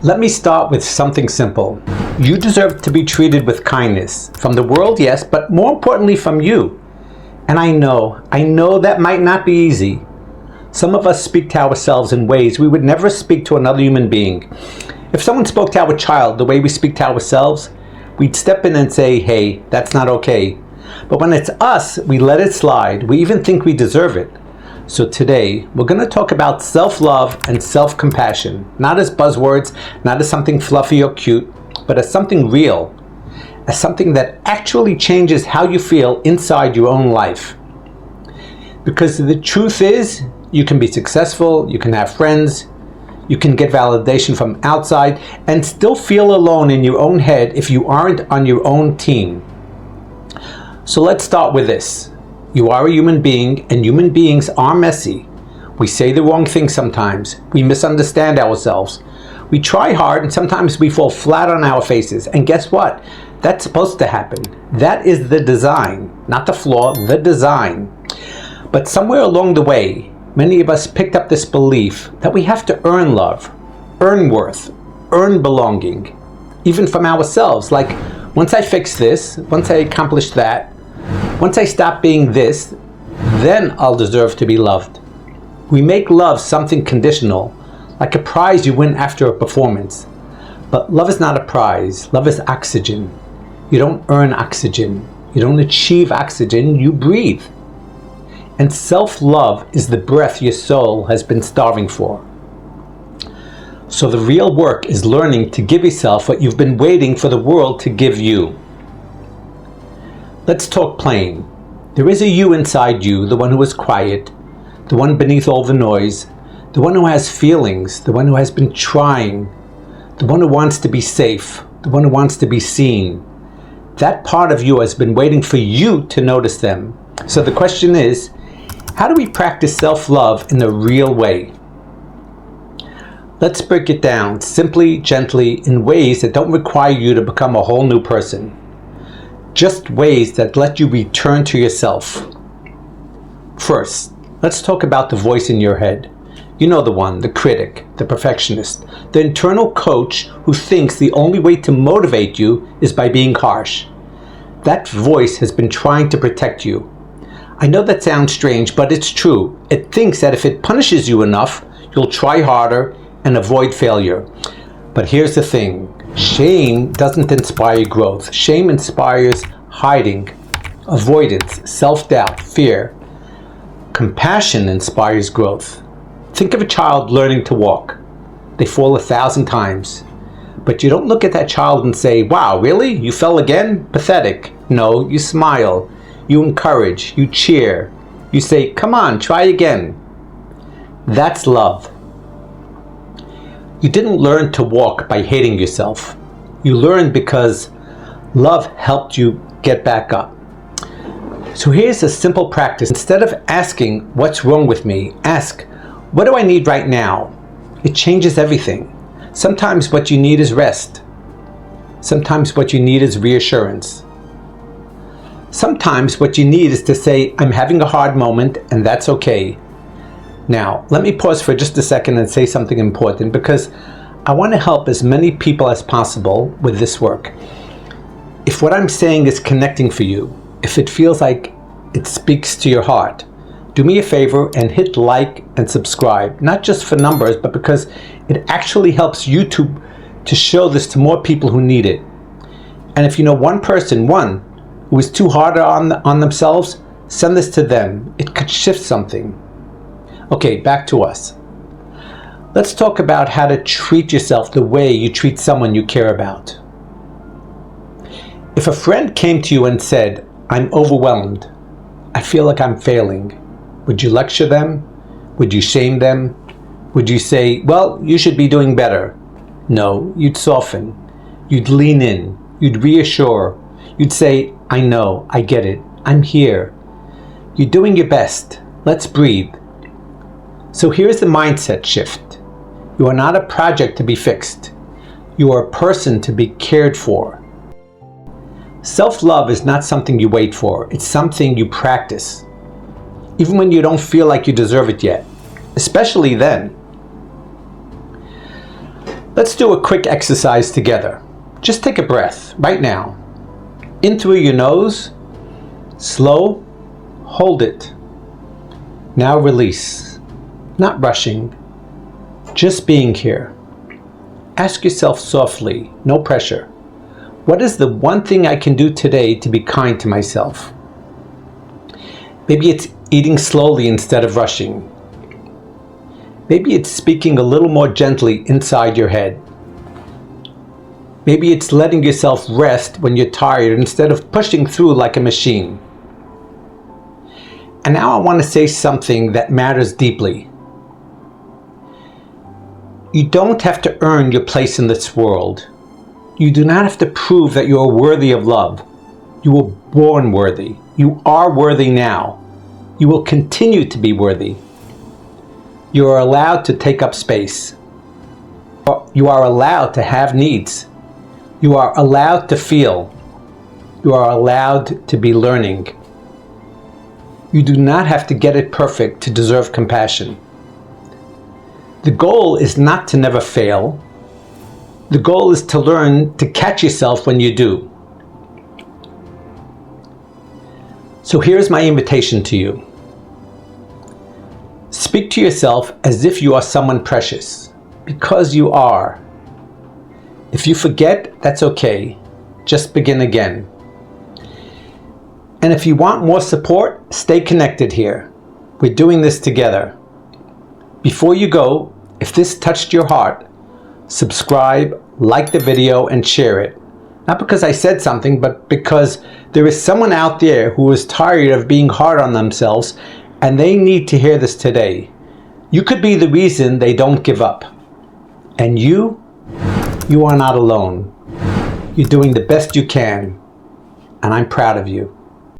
Let me start with something simple. You deserve to be treated with kindness. From the world, yes, but more importantly from you. And I know that might not be easy. Some of us speak to ourselves in ways we would never speak to another human being. If someone spoke to our child the way we speak to ourselves, we'd step in and say, hey, that's not okay. But when it's us, we let it slide. We even think we deserve it. So today, we're going to talk about self-love and self-compassion, not as buzzwords, not as something fluffy or cute, but as something real, as something that actually changes how you feel inside your own life. Because the truth is, you can be successful, you can have friends, you can get validation from outside, and still feel alone in your own head if you aren't on your own team. So let's start with this. You are a human being, and human beings are messy. We say the wrong thing sometimes. We misunderstand ourselves. We try hard, and sometimes we fall flat on our faces. And guess what? That's supposed to happen. That is the design, not the flaw, the design. But somewhere along the way, many of us picked up this belief that we have to earn love, earn worth, earn belonging, even from ourselves. Like, once I fix this, once I accomplish that, once I stop being this, then I'll deserve to be loved. We make love something conditional, like a prize you win after a performance. But love is not a prize. Love is oxygen. You don't earn oxygen. You don't achieve oxygen. You breathe. And self-love is the breath your soul has been starving for. So the real work is learning to give yourself what you've been waiting for the world to give you. Let's talk plain. There is a you inside you, the one who is quiet, the one beneath all the noise, the one who has feelings, the one who has been trying, the one who wants to be safe, the one who wants to be seen. That part of you has been waiting for you to notice them. So the question is, how do we practice self-love in a real way? Let's break it down simply, gently, in ways that don't require you to become a whole new person. Just ways that let you return to yourself. First, let's talk about the voice in your head. You know the one, the critic, the perfectionist, the internal coach who thinks the only way to motivate you is by being harsh. That voice has been trying to protect you. I know that sounds strange, but it's true. It thinks that if it punishes you enough, you'll try harder and avoid failure. But here's the thing. Shame doesn't inspire growth. Shame inspires hiding, avoidance, self-doubt, fear. Compassion inspires growth. Think of a child learning to walk. They fall 1,000 times. But you don't look at that child and say, wow, really? You fell again? Pathetic. No, you smile. You encourage. You cheer. You say, come on, try again. That's love. You didn't learn to walk by hating yourself. You learned because love helped you get back up. So here's a simple practice. Instead of asking, what's wrong with me? Ask, what do I need right now? It changes everything. Sometimes what you need is rest. Sometimes what you need is reassurance. Sometimes what you need is to say, I'm having a hard moment, and that's okay. Now, let me pause for just a second and say something important, because I want to help as many people as possible with this work. If what I'm saying is connecting for you, if it feels like it speaks to your heart, do me a favor and hit like and subscribe, not just for numbers, but because it actually helps YouTube to show this to more people who need it. And if you know one person, who is too hard on themselves, send this to them. It could shift something. Okay, back to us. Let's talk about how to treat yourself the way you treat someone you care about. If a friend came to you and said, I'm overwhelmed, I feel like I'm failing, would you lecture them? Would you shame them? Would you say, well, you should be doing better? No, you'd soften. You'd lean in. You'd reassure. You'd say, I know, I get it. I'm here. You're doing your best. Let's breathe. So here's the mindset shift. You are not a project to be fixed. You are a person to be cared for. Self-love is not something you wait for. It's something you practice. Even when you don't feel like you deserve it yet. Especially then. Let's do a quick exercise together. Just take a breath right now. In through your nose, slow, hold it. Now release. Not rushing, just being here. Ask yourself softly, no pressure. What is the one thing I can do today to be kind to myself? Maybe it's eating slowly instead of rushing. Maybe it's speaking a little more gently inside your head. Maybe it's letting yourself rest when you're tired instead of pushing through like a machine. And now I want to say something that matters deeply. You don't have to earn your place in this world. You do not have to prove that you are worthy of love. You were born worthy. You are worthy now. You will continue to be worthy. You are allowed to take up space. You are allowed to have needs. You are allowed to feel. You are allowed to be learning. You do not have to get it perfect to deserve compassion. The goal is not to never fail. The goal is to learn to catch yourself when you do. So here's my invitation to you. Speak to yourself as if you are someone precious, because you are. If you forget, that's okay. Just begin again. And if you want more support, stay connected here. We're doing this together. Before you go, if this touched your heart, subscribe, like the video, and share it. Not because I said something, but because there is someone out there who is tired of being hard on themselves, and they need to hear this today. You could be the reason they don't give up. And you are not alone. You're doing the best you can, and I'm proud of you.